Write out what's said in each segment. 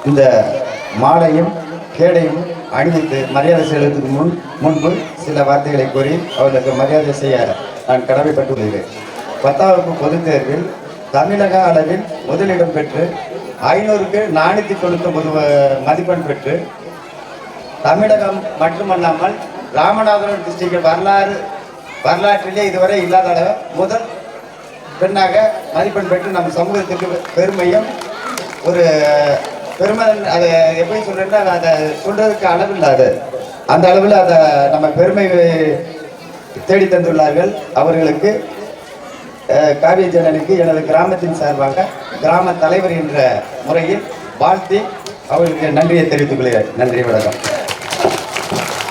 இந்த மாலையும் கேடையும் அணிவித்து மரியாதை செலுத்துவதற்கு முன்பு சில வார்த்தைகளை கூறி அவர்களுக்கு மரியாதை செய்ய நான் கடமைப்பட்டுள்ளேன். 10ஆம் வகுப்பு பொதுத் தேர்வில் தமிழக அளவில் முதலிடம் பெற்று 500க்கு 499 மதிப்பெண் பெற்று தமிழகம் மட்டுமல்லாமல் ராமநாதபுரம் டிஸ்ட்ரிக்ட் வரலாற்றிலே இதுவரை இல்லாத அளவு முதல் பெண்ணாக மதிப்பெண் பெற்று நம்ம சமூகத்துக்கு பெருமையும் ஒரு பெருமை. அதை எப்படி சொல்றேன்னா அதை சொல்றதுக்கு அளவு இல்லாது அந்த அளவில் அதை நம்ம பெருமை தேடி தந்துள்ளார்கள். அவர்களுக்கு காவிய ஜனனிக்கு எனது கிராமத்தின் சார்பாக கிராம தலைவர் என்ற முறையில் வாழ்த்தி அவர்களுக்கு நன்றியை தெரிவித்துக் கொள்கிறேன். நன்றி, வணக்கம்.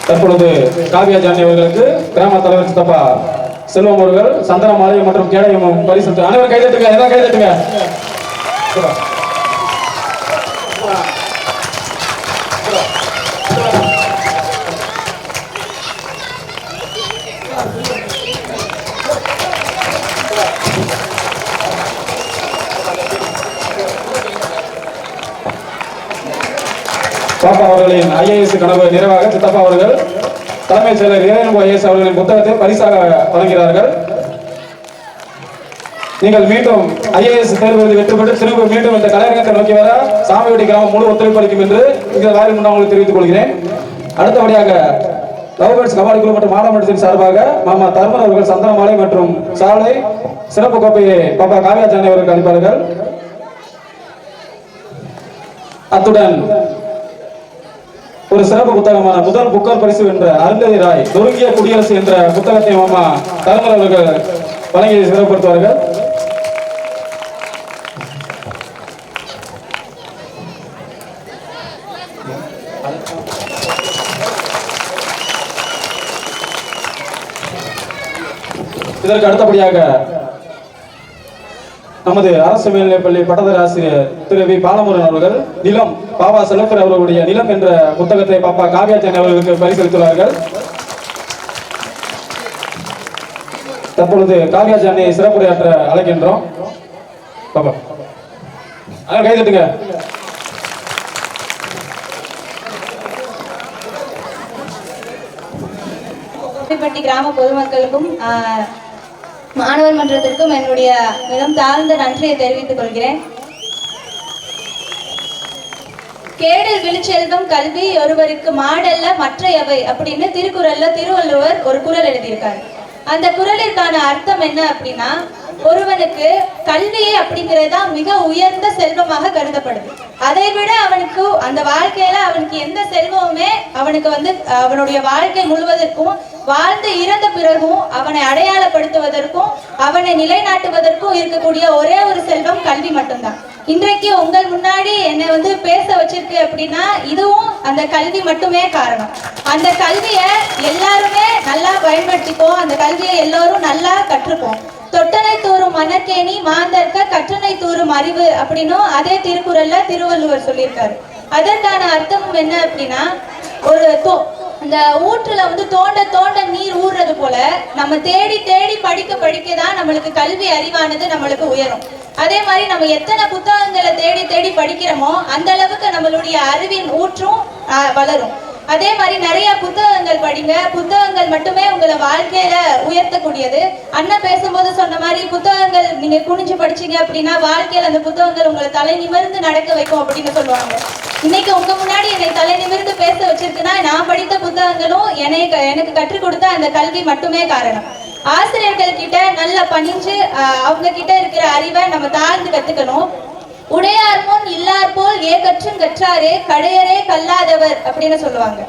தற்பொழுது காவியா ஜானி அவர்களுக்கு கிராம தலைவர் சித்தப்பா செல்வம் அவர்கள் சந்தன மாலை மற்றும் கேடயம் பரிசு. அனைவரும் கைதட்டுங்க, எல்லாம் கைதட்டுங்க. பாப்பா அவர்களின் ஐஏஎஸ் கனவு நிறைவாக சித்தப்பா அவர்கள் தலைமைச் செயலர் இறையன்பு ஐஏஎஸ் அவர்களின் புத்தகத்தை பரிசாக வழங்குகிறார்கள். நீங்கள் மீண்டும் ஐஏஎஸ் தேர்வு வெற்றி பெற்று திரும்ப மீண்டும் இந்த கலையரங்கத்தை நோக்கி வர சாமிவெட்டி கிராமம் முழு ஒத்துழைப்பு அளிக்கும் என்று இந்த வாயில் முன்னாள் தெரிவித்துக் கொள்கிறேன். அடுத்தபடியாக லவ்பேர்ட்ஸ் கபாடி குழு மற்றும் மாணவர்களின் சார்பாக மாமா தர்மன் அவர்கள் சந்தன மாலை மற்றும் சாலை சிறப்பு கோப்பையை பாப்பா காவியா ஜானி அவர்கள் அளிப்பார்கள். அத்துடன் ஒரு சிறப்பு புத்தகமான முதல் புக்கர் பரிசு என்ற அருந்ததி ராய் நொறுங்கிய குடியரசு என்ற புத்தகத்தை மாமா தர்மன் அவர்கள் வழங்கி சிறப்படுத்துவார்கள். இதற்கு அடுத்தபடியாக நமது அரசு மேல்நிலைப்பள்ளி பட்டதாரி ஆசிரியர் திரு வி பாலமுருகன் அவர்கள் நிலம் பாபா செல்லப்பர் அவர்களுடைய நிலம் என்ற புத்தகத்தை பாப்பா காவியா ஜானி அவர்களுக்கு பரிசளித்துள்ளார்கள். தற்பொழுது காவியா ஜானியை சிறப்புரையாற்ற அழைக்கின்றோம். பாப்பா கைதட்டுங்க. கிராம பொதுமக்களுக்கும் மாணவர் மன்றத்திற்கும் என்னுடைய மிகவும் தாழ்ந்த நன்றியை தெரிவித்துக் கொள்கிறேன். கேடில் விழுச்செல்வம் கல்வி ஒருவருக்கு மாடல்ல மற்ற எவை அப்படின்னு திருக்குறள்ல திருவள்ளுவர் ஒரு குறள் எழுதியிருக்காரு. அந்த குறளிற்கான அர்த்தம் என்ன அப்படின்னா, ஒருவனுக்கு கல்வியே அப்படிங்கிறதா மிக உயர்ந்த செல்வமாக கருதப்படுது. அதை விட அவனுக்கு அந்த வாழ்க்கையில அவனுக்கு எந்த செல்வமுமே அவனுக்கு அவனுடைய வாழ்க்கை முழுவதற்கும் வாழ்ந்து இறந்த பிறகும் அவனை அடையாளப்படுத்துவதற்கும் அவனை நிலைநாட்டுவதற்கும் இருக்கக்கூடிய ஒரே ஒரு செல்வம் கல்வி மட்டும்தான். இன்றைக்கு உங்கள் முன்னாடி என்னை பேச வச்சிருக்கு அப்படின்னா இதுவும் அந்த கல்வி மட்டுமே காரணம். அந்த கல்வியை எல்லாருமே நல்லா பயன்படுத்திப்போம். அந்த கல்வியை எல்லாரும் நல்லா கற்றுப்போம். தொட்டனை தூரும் மணற்கேணி மாந்தர்க்க கற்றனை தூரும் அறிவு அப்படின்னும் அதே திருக்குறள்ல திருவள்ளுவர் சொல்லியிருக்காரு. அதற்கான அர்த்தமும் என்ன அப்படின்னா, ஒரு இந்த ஊற்றுல தோண்ட தோண்ட நீர் ஊறுறது போல நம்ம தேடி தேடி படிக்க படிக்கதான் நம்மளுக்கு கல்வி அறிவானது நம்மளுக்கு உயரும். அதே மாதிரி நம்ம எத்தனை புத்தகங்களை தேடி தேடி படிக்கிறோமோ அந்த அளவுக்கு நம்மளுடைய அறிவின் ஊற்றும் வளரும். அதே மாதிரி நிறைய புத்தகங்கள் படிங்க. புத்தகங்கள் மட்டுமே உங்களை வாழ்க்கையில உயர்த்தக்கூடியது. அண்ணன் பேசும்போது சொன்ன மாதிரி புத்தகங்கள் நீங்க குனிஞ்சு படிச்சீங்க அப்படின்னா வாழ்க்கையில அந்த புத்தகங்கள் உங்களை தலை நிமிர்ந்து நடக்க வைக்கும் அப்படின்னு சொல்லுவாங்க. இன்னைக்கு உங்க முன்னாடி என்னை தலை நிமிர்ந்து பேச வச்சிருக்குன்னா நான் படித்த புத்தகங்களும் எனக்கு கற்றுக் கொடுத்த அந்த கல்வி மட்டுமே காரணம். ஆசிரியர்கள் கிட்ட நல்லா பணிஞ்சு அவங்க கிட்ட இருக்கிற அறிவை நம்ம தாழ்ந்து கத்துக்கணும். உடையார் முன் இல்லார் போல் ஏகற்றும் கற்றாரே கடையரே கல்லாதவர் அப்படின்னு சொல்லுவாங்க.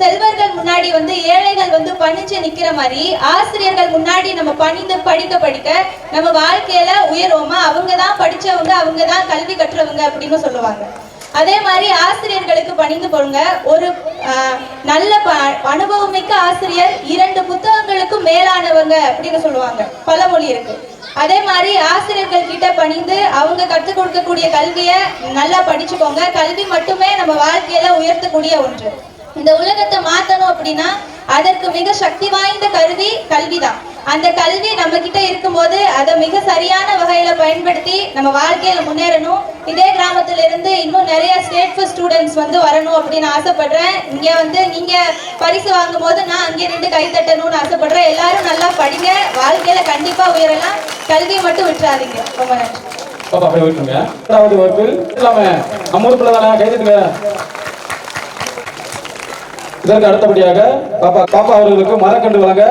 செல்வர்கள் முன்னாடி ஏழைகள் பணிஞ்சு நிக்கிற மாதிரி ஆசிரியர்கள் முன்னாடி நம்ம பணிந்து படிக்க படிக்க நம்ம வாழ்க்கையில உயர்வோமா, அவங்கதான் படிச்சவங்க, அவங்கதான் கல்வி கற்றவங்க அப்படின்னு சொல்லுவாங்க. அதே மாதிரி ஆசிரியர்களுக்கு பணிந்து போடுங்க. ஒரு நல்ல அனுபவமிக்க ஆசிரியர் 2 புத்தகங்களுக்கும் மேலானவங்க அப்படின்னு சொல்லுவாங்க. பழமொழி இருக்கு. அதே மாதிரி ஆசிரியர்கள் கிட்ட பணிந்து அவங்க கற்றுக் கொடுக்கக்கூடிய கல்வியை நல்லா படிச்சுக்கோங்க. கல்வி மட்டுமே நம்ம வாழ்க்கையில உயர்த்தக்கூடிய ஒன்று. இந்த உலகத்தை மாத்தணும் அப்படின்னா அதற்கு மிக சக்தி வாய்ந்த கருவி கல்விதான். அந்த கல்வி நம்ம கிட்ட இருக்கும்போது அதை மிக சரியான வகையில பயன்படுத்தி நம்ம வாழ்க்கையில முன்னேறணும். இதே கிராமத்துல இருந்து இன்னும் நிறைய ஸ்டேட் ஃபர்ஸ்ட் ஸ்டூடெண்ட்ஸ் வரணும் அப்படின்னு ஆசைப்படுறேன். இங்க நீங்க பரிசு வாங்கும் போது நான் அங்கே நின்று கை தட்டணும்னு ஆசைப்படுறேன். எல்லாரும் நல்லா படிங்க, வாழ்க்கையில கண்டிப்பா உயரலாம். கல்வியை மட்டும் விட்டுறாதீங்க. ரொம்ப நன்றி. பாப்பா அப்படியே போயிட்டுங்க. இரண்டாவது வகுப்பில் இல்லாம நம்ம ஊருக்குள்ள தானே கைதுங்க. இதற்கு அடுத்தபடியாக பாப்பா அவர்களுக்கு மரக்கன்று வழங்க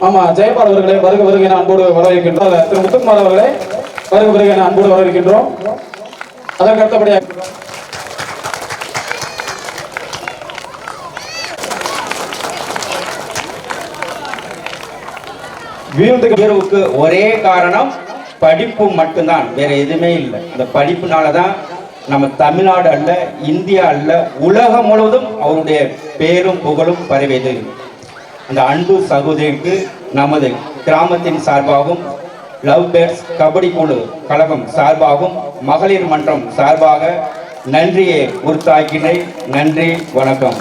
ஆமா ஜெயபால் அவர்களை வருக வருக என அன்போடு வரவேற்கின்றோம். திரு முத்துக்குமார் அவர்களை வருக வருக என அன்போடு வரவேற்கின்றோம். அதற்கு அடுத்தபடியாக உயர்வுக்கு ஒரே காரணம் படிப்பு மட்டும்தான், வேற எதுவுமே இல்லை. இந்த படிப்புனாலதான் நம்ம தமிழ்நாடு அல்ல, இந்தியா அல்ல, உலகம் முழுவதும் அவருடைய பேரும் புகழும் பரவியது. அந்த அன்பு சகோதரிக்கு நமது கிராமத்தின் சார்பாகவும், லவ் பேர்ட்ஸ் கபடி குழு கழகம் சார்பாகவும், மகளிர் மன்றம் சார்பாக நன்றியை உறுத்தாக்கினேன். நன்றி, வணக்கம்.